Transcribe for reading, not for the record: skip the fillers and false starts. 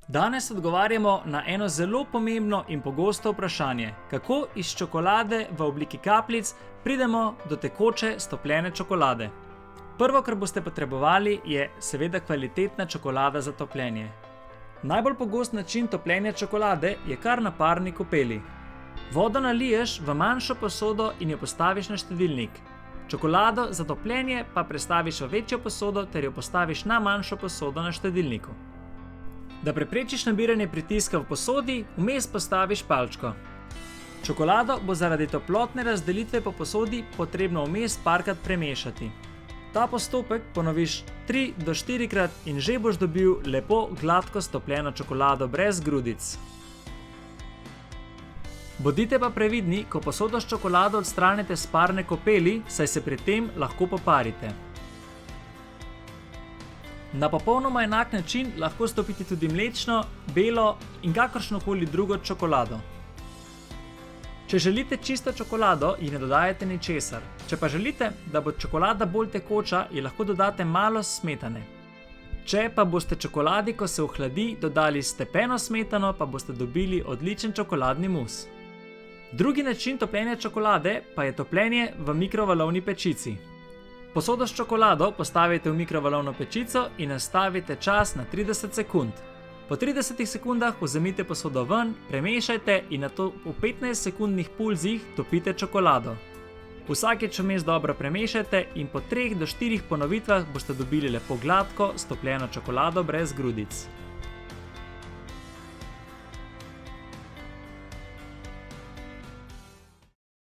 Danes odgovarjamo na eno zelo pomembno in pogosto vprašanje, kako iz čokolade v obliki kapljic pridemo do tekoče stopljene čokolade. Prvo, kar boste potrebovali, je seveda kvalitetna čokolada za topljenje. Najbolj pogost način topljenja čokolade je kar na parni kopeli. Vodo naliješ v manjšo posodo in jo postaviš na štedilnik. Čokolado za topljenje pa prestaviš v večjo posodo ter jo postaviš na manjšo posodo na štedilniku. Da preprečiš nabiranje pritiska v posodi, vmes postaviš palčko. Čokolado bo zaradi toplotne razdelitve po posodi potrebno vmes parkrat premešati. Ta postopek ponoviš 3 do 4 krat in že boš dobil lepo gladko stopljeno čokolado brez grudic. Bodite pa previdni, ko posodo s čokolado odstranite s parne kopeli, saj se pri tem lahko poparite. Na popolnoma enak način lahko stopite tudi mlečno, belo in kakršnokoli drugo čokolado. Če želite čisto čokolado, ji ne dodajate ničesar. Če pa želite, da bo čokolada bolj tekoča, ji lahko dodate malo smetane. Če pa boste čokoladi, ko se ohladi, dodali stepeno smetano, pa boste dobili odličen čokoladni mus. Drugi način topljenja čokolade pa je topljenje v mikrovalovni pečici. Posodo s čokolado postavite v mikrovalovno pečico in nastavite čas na 30 sekund. Po 30 sekundah vzemite posodo ven, premešajte in nato v 15-sekundnih pulzih topite čokolado. Vsakič vmes dobro premešajte in po 3 do 4 ponovitvah boste dobili lepo gladko stopljeno čokolado brez grudic.